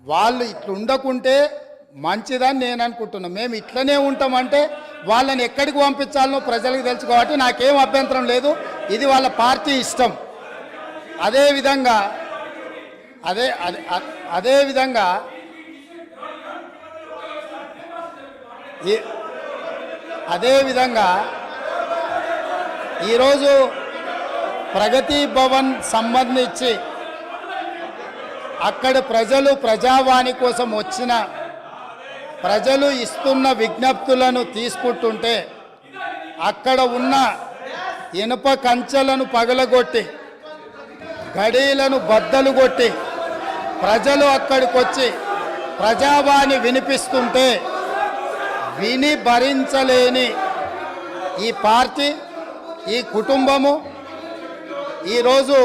వాళ్ళు ఇట్లా ఉండకుంటే మంచిదని నేను అనుకుంటున్నాను. మేము ఇట్లనే ఉంటామంటే వాళ్ళని ఎక్కడికి పంపించాలనో ప్రజలకు తెలుసు కాబట్టి నాకేం అభ్యంతరం లేదు. ఇది వాళ్ళ పార్టీ ఇష్టం. అదేవిధంగా ఈరోజు ప్రగతి భవన్ సంబంధించి అక్కడ ప్రజలు ప్రజావాణి కోసం వచ్చిన ప్రజలు ఇస్తున్న విజ్ఞప్తులను తీసుకుంటుంటే అక్కడ ఉన్న ఇనుప కంచెలను పగలగొట్టి గడీలను బద్దలు కొట్టి ప్రజలు అక్కడికి వచ్చి ప్రజావాణి వినిపిస్తుంటే విని భరించలేని ఈ పార్టీ, ఈ కుటుంబము ఈరోజు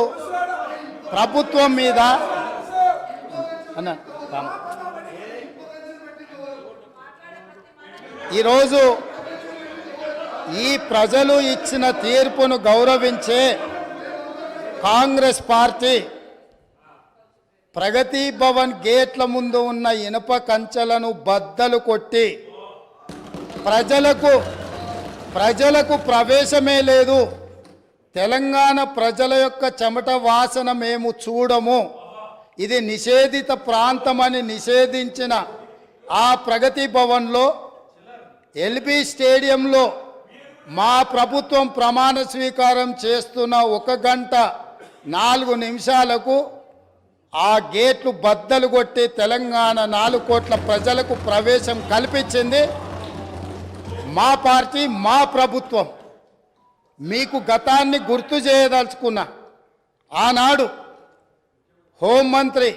ప్రభుత్వం మీద ఈరోజు ఈ ప్రజలు ఇచ్చిన తీర్పును గౌరవించే కాంగ్రెస్ పార్టీ ప్రగతి భవన్ గేట్ల ముందు ఉన్న ఇనుప కంచెలను బద్దలు కొట్టి ప్రజలకు ప్రవేశమే లేదు, తెలంగాణ ప్రజల యొక్క చెమట వాసన మేము చూడము, ఇది నిషేధిత ప్రాంతమని నిషేధించిన ఆ ప్రగతి భవన్లో ఎల్బీ స్టేడియంలో మా ప్రభుత్వం ప్రమాణ స్వీకారం చేస్తున్న 1 గంట 4 నిమిషాలకు ఆ గేట్లు బద్దలు కొట్టి తెలంగాణ 4 కోట్ల ప్రజలకు ప్రవేశం కల్పించింది మా పార్టీ, మా ప్రభుత్వం. మీకు గతాన్ని గుర్తు చేయదలుచుకున్నా. ఆనాడు హోంమంత్రి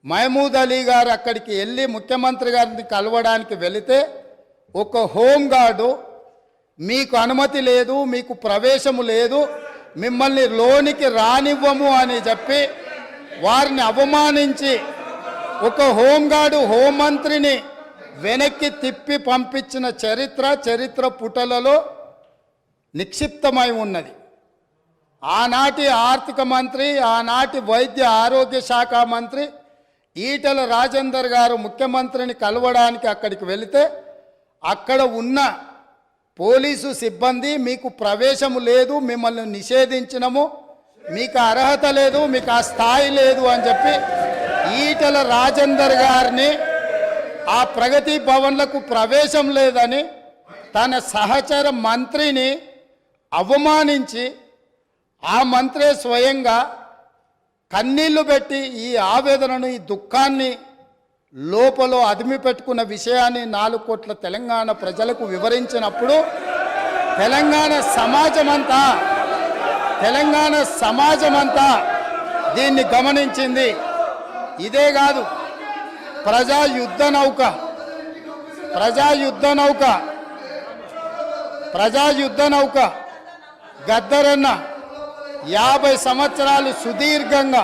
మహమూద్ అలీ గారు అక్కడికి వెళ్ళి ముఖ్యమంత్రి గారిని కలవడానికి వెళితే ఒక హోంగార్డు మీకు అనుమతి లేదు, మీకు ప్రవేశము లేదు, మిమ్మల్ని లోనికి రానివ్వము అని చెప్పి వారిని అవమానించి ఒక హోంగార్డు హోంమంత్రిని వెనక్కి తిప్పి పంపించిన చరిత్ర పుటలలో నిక్షిప్తమై ఉన్నది. ఆనాటి ఆర్థిక మంత్రి, ఆనాటి వైద్య ఆరోగ్య శాఖ మంత్రి ఈటెల రాజేందర్ గారు ముఖ్యమంత్రిని కలవడానికి అక్కడికి వెళితే అక్కడ ఉన్న పోలీసు సిబ్బంది మీకు ప్రవేశము లేదు, మిమ్మల్ని నిషేధించినము, మీకు అర్హత లేదు, మీకు ఆ స్థాయి లేదు అని చెప్పి ఈటెల రాజేందర్ గారిని ఆ ప్రగతి భవన్లకు ప్రవేశం లేదని తన సహచర మంత్రిని అవమానించి ఆ మంత్రే స్వయంగా కన్నీళ్లు పెట్టి ఈ ఆవేదనను, ఈ దుఃఖాన్ని లోపల అదిమి పెట్టుకున్న విషయాన్ని 4 కోట్ల తెలంగాణ ప్రజలకు వివరించినప్పుడు తెలంగాణ సమాజమంతా దీన్ని గమనించింది. ఇదే కాదు, ప్రజా యుద్ధ నౌక గద్దరన్న 50 సంవత్సరాలు సుదీర్ఘంగా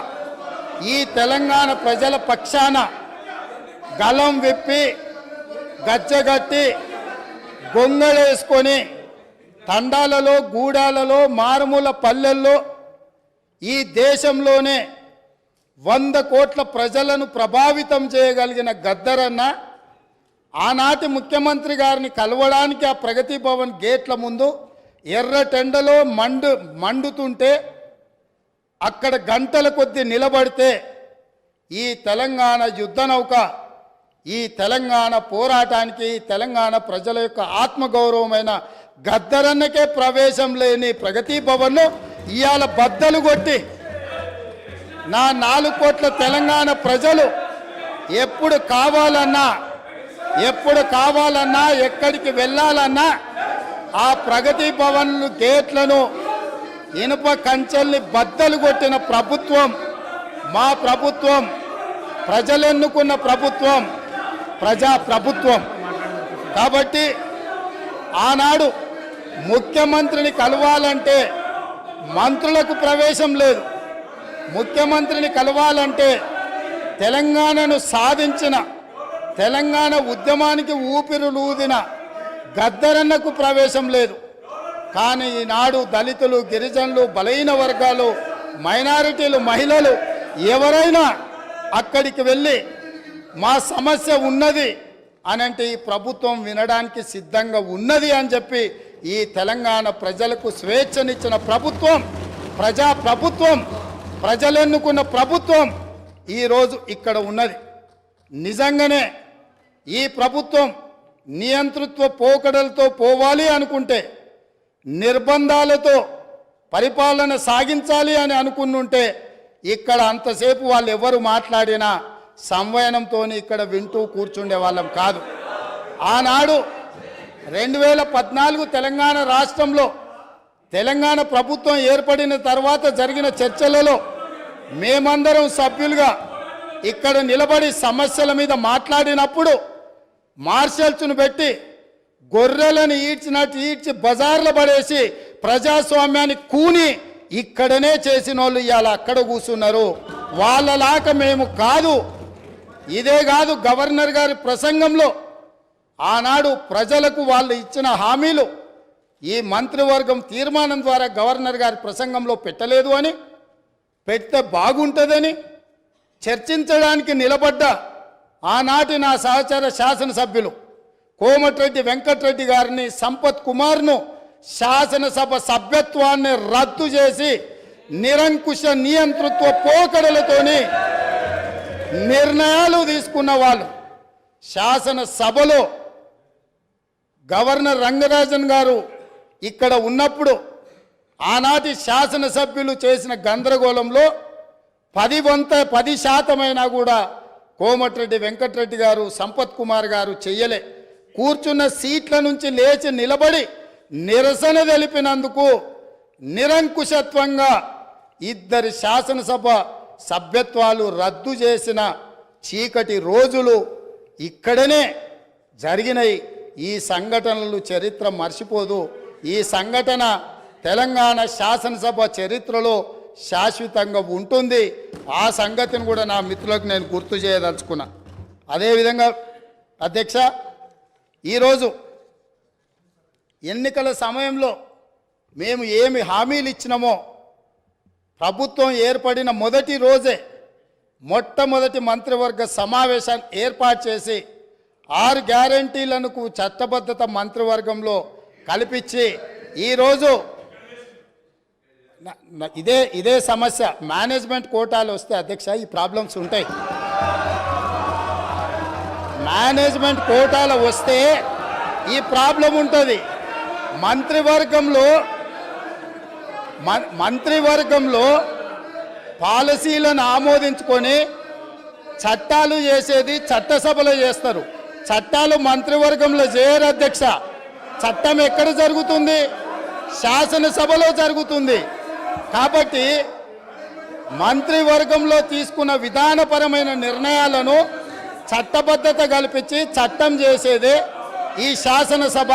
ఈ తెలంగాణ ప్రజల పక్షాన గలం విప్పి గజ్జగట్టి గొంగళేసుకొని తండాలలో, గూడాలలో, మారుమూల పల్లెల్లో ఈ దేశంలోనే 100 కోట్ల ప్రజలను ప్రభావితం చేయగలిగిన గద్దరన్న ఆనాటి ముఖ్యమంత్రి గారిని కలవడానికి ఆ ప్రగతి భవన్ గేట్ల ముందు ఎర్రటెండలో మండుతుంటే అక్కడ గంటల కొద్దీ నిలబడితే ఈ తెలంగాణ యుద్ధ నౌక, ఈ తెలంగాణ పోరాటానికి, తెలంగాణ ప్రజల యొక్క ఆత్మగౌరవమైన గద్దరన్నకే ప్రవేశం లేని ప్రగతి భవన్ను ఇవాళ బద్దలు కొట్టి నా 4 కోట్ల తెలంగాణ ప్రజలు ఎప్పుడు కావాలన్నా ఎక్కడికి వెళ్ళాలన్నా ఆ ప్రగతి భవన్లు గేట్లను ఇనుప కంచెల్ని బద్దలు కొట్టిన ప్రభుత్వం మా ప్రభుత్వం, ప్రజలెన్నుకున్న ప్రభుత్వం, ప్రజా ప్రభుత్వం. కాబట్టి ఆనాడు ముఖ్యమంత్రిని కలవాలంటే మంత్రులకు ప్రవేశం లేదు, ముఖ్యమంత్రిని కలవాలంటే తెలంగాణను సాధించిన, తెలంగాణ ఉద్యమానికి ఊపిరులూదిన గద్దరన్నకు ప్రవేశం లేదు. కానీ ఈనాడు దళితులు, గిరిజనులు, బలహీన వర్గాలు, మైనారిటీలు, మహిళలు ఎవరైనా అక్కడికి వెళ్ళి మా సమస్య ఉన్నది అని అంటే ఈ ప్రభుత్వం వినడానికి సిద్ధంగా ఉన్నది అని చెప్పి ఈ తెలంగాణ ప్రజలకు స్వేచ్ఛనిచ్చిన ప్రభుత్వం, ప్రజా ప్రభుత్వం, ప్రజలెన్నుకున్న ప్రభుత్వం ఈరోజు ఇక్కడ ఉన్నది. నిజంగానే ఈ ప్రభుత్వం నియంతృత్వ పోకడలతో పోవాలి అనుకుంటే, నిర్బంధాలతో పరిపాలన సాగించాలి అని అనుకున్నుంటే ఇక్కడ అంతసేపు వాళ్ళు ఎవరు మాట్లాడినా సంవయనంతో ఇక్కడ వింటూ కూర్చుండే వాళ్ళం కాదు. ఆనాడు 2014 తెలంగాణ రాష్ట్రంలో తెలంగాణ ప్రభుత్వం ఏర్పడిన తర్వాత జరిగిన చర్చలలో మేమందరం సభ్యులుగా ఇక్కడ నిలబడి సమస్యల మీద మాట్లాడినప్పుడు మార్షల్స్ను పెట్టి గొర్రెలను ఈడ్చినట్టు ఈడ్చి బజార్లో పడేసి ప్రజాస్వామ్యాన్ని కూని ఇక్కడనే చేసిన వాళ్ళు ఇవాళ అక్కడ కూర్చున్నారు. వాళ్ళలాక మేము కాదు. ఇదే కాదు, గవర్నర్ గారి ప్రసంగంలో ఆనాడు ప్రజలకు వాళ్ళు ఇచ్చిన హామీలు ఈ మంత్రివర్గం తీర్మానం ద్వారా గవర్నర్ గారి ప్రసంగంలో పెట్టలేదు అని, పెడితే బాగుంటుందని చర్చించడానికి నిలబడ్డ ఆనాటి నా సహచర శాసనసభ్యులు కోమటిరెడ్డి వెంకటరెడ్డి గారిని, సంపత్ కుమార్ను శాసనసభ సభ్యత్వాన్ని రద్దు చేసి నిరంకుశ నియంతృత్వ పోకడలతోని నిర్ణయాలు తీసుకున్న వాళ్ళు శాసనసభలో గవర్నర్ రంగరాజన్ గారు ఇక్కడ ఉన్నప్పుడు ఆనాటి శాసనసభ్యులు చేసిన గందరగోళంలో 10% కూడా కోమటిరెడ్డి వెంకటరెడ్డి గారు, సంపత్ కుమార్ గారు చెయ్యలే. కూర్చున్న సీట్ల నుంచి లేచి నిలబడి నిరసన తెలిపినందుకు నిరంకుశత్వంగా 2 శాసనసభ సభ్యత్వాలు రద్దు చేసిన చీకటి రోజులు ఇక్కడనే జరిగినాయి. ఈ సంఘటనలు చరిత్ర మర్చిపోదు. ఈ సంఘటన తెలంగాణ శాసనసభ చరిత్రలో శాశ్వతంగా ఉంటుంది. ఆ సంగతిని కూడా నా మిత్రులకు నేను గుర్తు చేయదలుచుకున్నా. అదేవిధంగా అధ్యక్ష, ఈరోజు ఎన్నికల సమయంలో మేము ఏమి హామీలు ఇచ్చినామో ప్రభుత్వం ఏర్పడిన మొదటి రోజే మొట్టమొదటి మంత్రివర్గ సమావేశాన్ని ఏర్పాటు చేసి 6 గ్యారంటీలను చట్టబద్ధత మంత్రివర్గంలో కల్పించి ఈరోజు ఇదే సమస్య మేనేజ్మెంట్ కోటాలు వస్తే అధ్యక్ష ఈ ప్రాబ్లమ్స్ ఉంటాయి. మేనేజ్మెంట్ కోటాలు వస్తే ఈ ప్రాబ్లం ఉంటుంది. మంత్రివర్గంలో పాలసీలను ఆమోదించుకొని చట్టాలు చేసేది చట్టసభలో చేస్తారు. చట్టాలు మంత్రివర్గంలో చేయరు అధ్యక్ష. చట్టం ఎక్కడ జరుగుతుంది? శాసనసభలో జరుగుతుంది. కాబట్టి మంత్రివర్గంలో తీసుకున్న విధానపరమైన నిర్ణయాలను చట్టబద్ధత కల్పించి చట్టం చేసేదే ఈ శాసనసభ.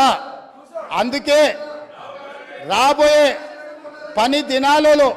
అందుకే రాబోయే పని దినాలలో